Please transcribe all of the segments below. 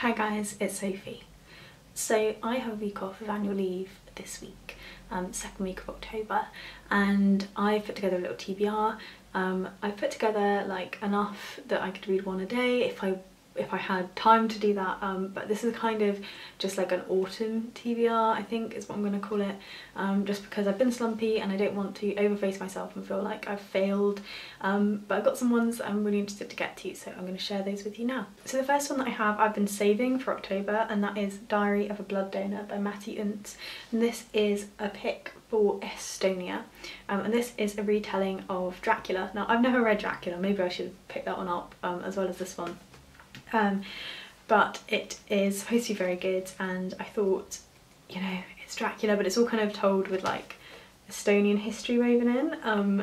Hi guys, it's Sophie. So I have a week off of annual leave this week, second week of October, and I put together a little TBR. I put together like enough that I could read one a day if I had time to do that, but this is kind of just like an autumn TBR, I think is what I'm going to call it, just because I've been slumpy and I don't want to overface myself and feel like I've failed, but I've got some ones that I'm really interested to get to, so I'm going to share those with you now. So the first one that I've been saving for October, and that is Diary of a Blood Donor by Matty Untz, and this is a pick for Estonia, and this is a retelling of Dracula. Now I've never read Dracula, maybe I should pick that one up as well as this one. But it is supposed to be very good, and I thought, you know, it's Dracula but it's all kind of told with like Estonian history woven in,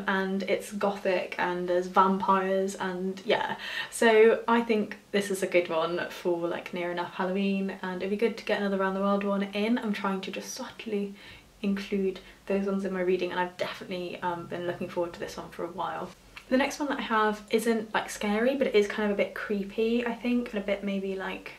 and it's gothic and there's vampires, and yeah, so I think this is a good one for like near enough Halloween, and it'd be good to get another Around the World one in. I'm trying to just subtly include those ones in my reading, and I've definitely been looking forward to this one for a while. The next one that I have isn't like scary, but it is kind of a bit creepy, I think, and a bit maybe like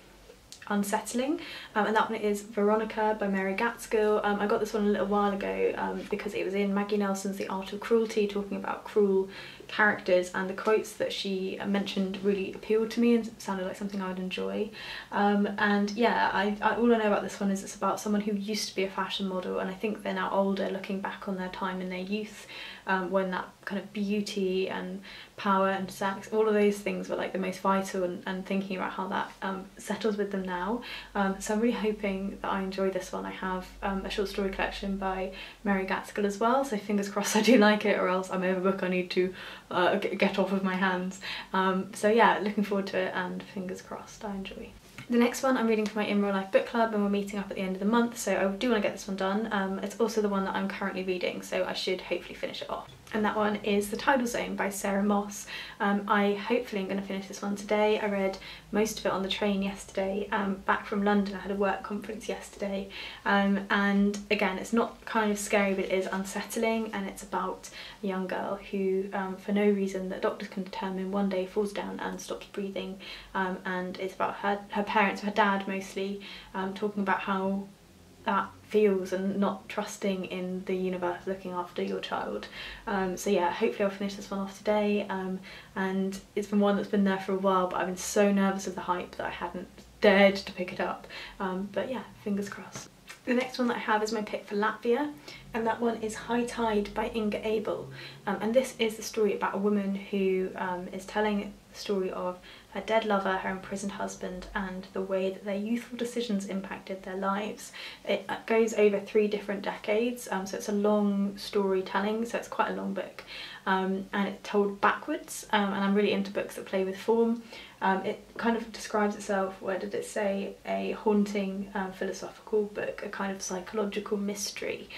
unsettling, and that one is Veronica by Gaitskill. I got this one a little while ago because it was in Maggie Nelson's The Art of Cruelty, talking about cruel characters, and the quotes that she mentioned really appealed to me and sounded like something I would enjoy, and yeah, all I know about this one is it's about someone who used to be a fashion model, and I think they're now older, looking back on their time in their youth, when that kind of beauty and power and sex, all of those things were like the most vital, and thinking about how that settles with them now. So I'm really hoping that I enjoy this one. I have a short story collection by Gaitskill as well, so fingers crossed I do like it, or else I may have a book I need to get off of my hands. So yeah, looking forward to it, and fingers crossed I enjoy. The next one I'm reading for my In Real Life book club, and we're meeting up at the end of the month, so I do want to get this one done. It's also the one that I'm currently reading, so I should hopefully finish it off. And that one is The Tidal Zone by Sarah Moss. I hopefully am going to finish this one today. I read most of it on the train yesterday, back from London. I had a work conference yesterday, and again, it's not kind of scary, but it is unsettling, and it's about a young girl who, for no reason that doctors can determine, one day falls down and stops breathing, and it's about her parents, her dad mostly, talking about how that feels and not trusting in the universe looking after your child. So yeah, hopefully I'll finish this one off today, and it's been one that's been there for a while, but I've been so nervous of the hype that I hadn't dared to pick it up, but yeah, fingers crossed. The next one that I have is my pick for Latvia, and that one is High Tide by Inga Abel, and this is the story about a woman who is telling the story of her dead lover, her imprisoned husband, and the way that their youthful decisions impacted their lives. It goes over 3 different decades, so it's a long storytelling, so it's quite a long book, and it's told backwards, and I'm really into books that play with form. It kind of describes itself, where did it say, a haunting philosophical book, a kind of psychological mystery.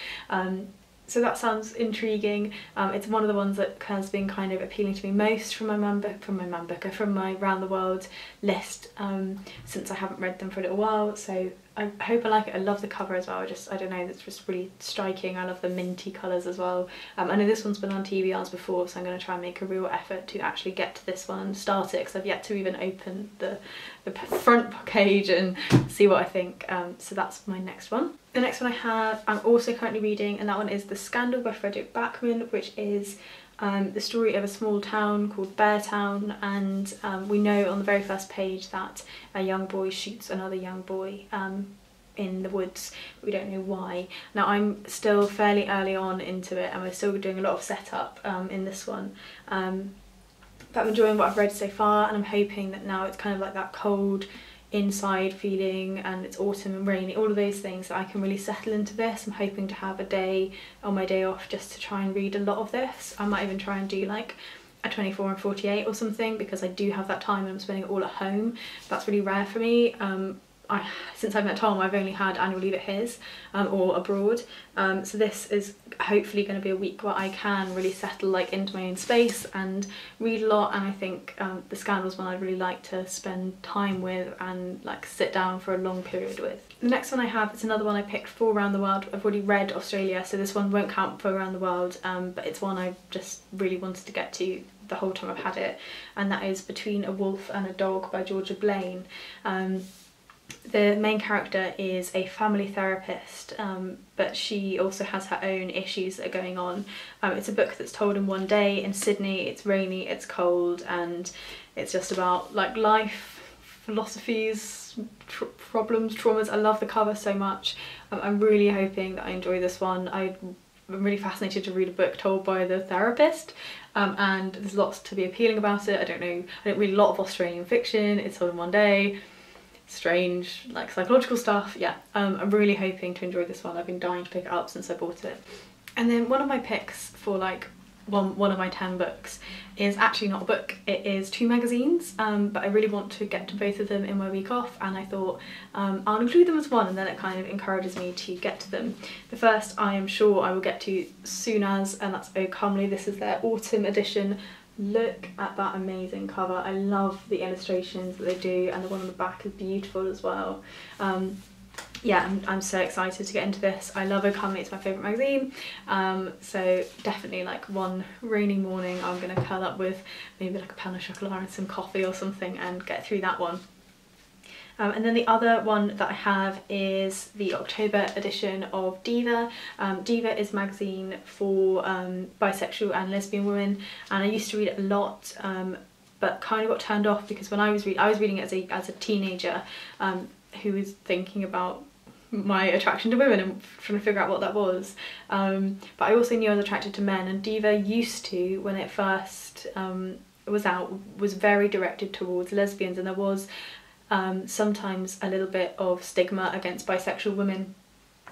So that sounds intriguing. It's one of the ones that has been kind of appealing to me most from my Round the World list, since I haven't read them for a little while, so I hope I like it. I love the cover as well, I don't know, it's just really striking. I love the minty colours as well. I know this one's been on TBRs before, so I'm going to try and make a real effort to actually get to this one and start it, because I've yet to even open the front page and see what I think. So that's my next one. The next one I'm also currently reading, and that one is The Scandal by Fredrick Backman, which is the story of a small town called Beartown, and we know on the very first page that a young boy shoots another young boy in the woods, but we don't know why. Now I'm still fairly early on into it, and we're still doing a lot of setup in this one, but I'm enjoying what I've read so far, and I'm hoping that now it's kind of like that cold inside feeling, and it's autumn and rainy, all of those things, that I can really settle into this. I'm hoping to have a day on my day off just to try and read a lot of this. I might even try and do like a 24 and 48 or something, because I do have that time and I'm spending it all at home. That's really rare for me. Since I've met Tom, I've only had annual leave at his, or abroad, so this is hopefully going to be a week where I can really settle like into my own space and read a lot, and I think The Scandal's one I'd really like to spend time with and like sit down for a long period with. The next one I have is another one I picked for Around the World. I've already read Australia, so this one won't count for Around the World, but it's one I just really wanted to get to the whole time I've had it, and that is Between a Wolf and a Dog by Blain. The main character is a family therapist, but she also has her own issues that are going on. It's a book that's told in one day in Sydney. It's rainy, it's cold, and it's just about like life, philosophies, problems, traumas. I love the cover so much. I'm really hoping that I enjoy this one. I'm really fascinated to read a book told by the therapist, and there's lots to be appealing about it. I don't read a lot of Australian fiction. It's told in one day. Strange, like psychological stuff. Yeah, I'm really hoping to enjoy this one. I've been dying to pick it up since I bought it. And then one of my picks for like one of my 10 books is actually not a book, it is 2 magazines, but I really want to get to both of them in my week off, and I thought I'll include them as one, and then it kind of encourages me to get to them. The first I am sure I will get to soon as, and that's Oh Comely. This is their autumn edition. Look at that amazing cover. I love the illustrations that they do, and the one on the back is beautiful as well. Yeah, I'm so excited to get into this. I love Oh Comely, it's my favourite magazine. So definitely like one rainy morning I'm gonna curl up with maybe like a pain au chocolat and some coffee or something and get through that one. And then the other one that I have is the October edition of Diva. Diva is a magazine for bisexual and lesbian women, and I used to read it a lot, but kind of got turned off because when I was reading it as a teenager who was thinking about my attraction to women and trying to figure out what that was. But I also knew I was attracted to men, and Diva used to, when it first was out, was very directed towards lesbians, and there was sometimes a little bit of stigma against bisexual women,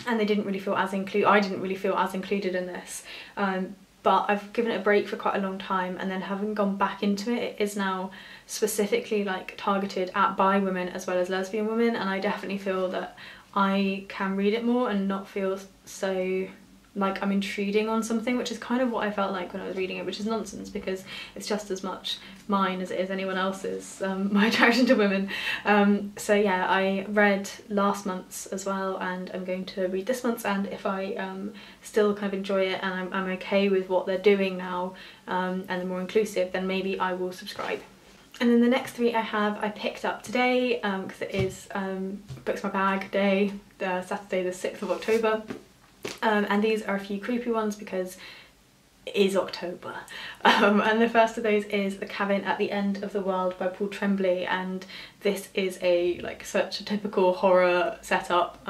and they didn't really feel as I didn't really feel as included in this. But I've given it a break for quite a long time, and then having gone back into it, it is now specifically like targeted at bi women as well as lesbian women, and I definitely feel that I can read it more and not feel so like I'm intruding on something, which is kind of what I felt like when I was reading it, which is nonsense because it's just as much mine as it is anyone else's, my attraction to women. So yeah, I read last month's as well, and I'm going to read this month's, and if I still kind of enjoy it and I'm okay with what they're doing now, and they're more inclusive, then maybe I will subscribe. And then the next 3 I picked up today, because it is Books My Bag Day, Saturday the 6th of October. And these are a few creepy ones because it is October. And the first of those is The Cabin at the End of the World by Paul Tremblay, and this is such a typical horror setup.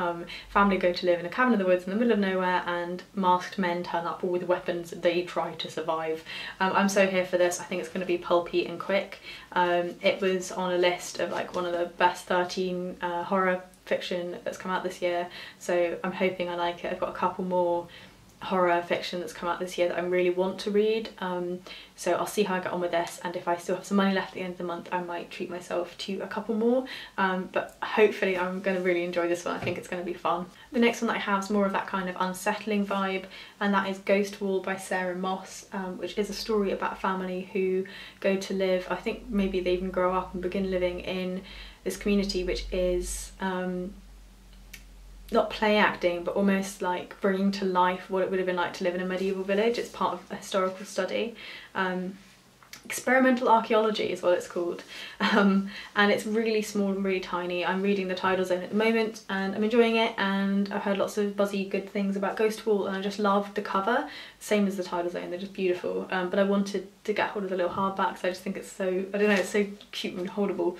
Family go to live in a cabin in the woods in the middle of nowhere, and masked men turn up all with weapons. They try to survive. I'm so here for this. I think it's going to be pulpy and quick. It was on a list of like one of the best 13 horror fiction that's come out this year, so I'm hoping I like it. I've got a couple more horror fiction that's come out this year that I really want to read, so I'll see how I get on with this, and if I still have some money left at the end of the month I might treat myself to a couple more, but hopefully I'm going to really enjoy this one. I think it's going to be fun. The next one that I have is more of that kind of unsettling vibe, and that is Ghost Wall by Sarah Moss, which is a story about a family who go to live, I think maybe they even grow up and begin living in this community, which is not play acting, but almost like bringing to life what it would have been like to live in a medieval village. It's part of a historical study. Experimental archaeology is what it's called, and it's really small and really tiny. I'm reading the Tidal Zone at the moment and I'm enjoying it, and I've heard lots of buzzy good things about Ghost Wall, and I just loved the cover, same as the Tidal Zone, they're just beautiful. But I wanted to get hold of the little hardback, so I just think it's so, I don't know, it's so cute and holdable.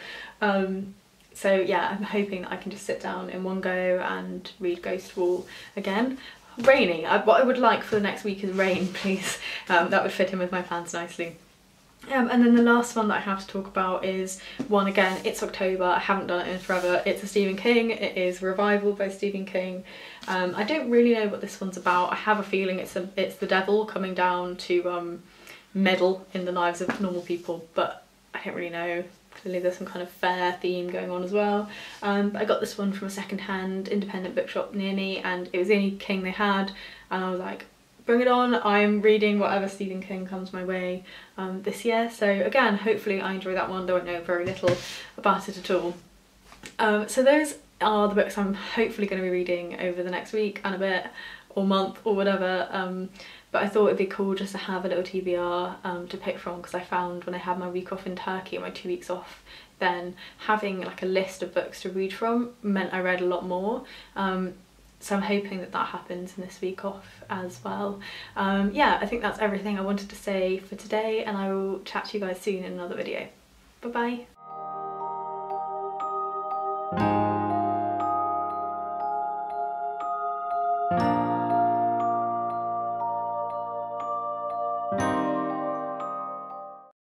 So yeah, I'm hoping that I can just sit down in one go and read Ghost Wall again. Rainy, what I would like for the next week is rain, please. That would fit in with my plans nicely. And then the last one that I have to talk about is one, again, it's October, I haven't done it in forever. It's a Stephen King, it is Revival by Stephen King. I don't really know what this one's about. I have a feeling it's the devil coming down to meddle in the lives of normal people, but I don't really know. Clearly there's some kind of fair theme going on as well. But I got this one from a second-hand independent bookshop near me, and it was the only King they had, and I was like, bring it on, I'm reading whatever Stephen King comes my way this year. So again, hopefully I enjoy that one, though I know very little about it at all. So those are the books I'm hopefully going to be reading over the next week and a bit, or month or whatever, but I thought it'd be cool just to have a little TBR to pick from, because I found when I had my week off in Turkey, my 2 weeks off, then having like a list of books to read from meant I read a lot more. So I'm hoping that that happens in this week off as well. Yeah, I think that's everything I wanted to say for today, and I will chat to you guys soon in another video. Bye bye.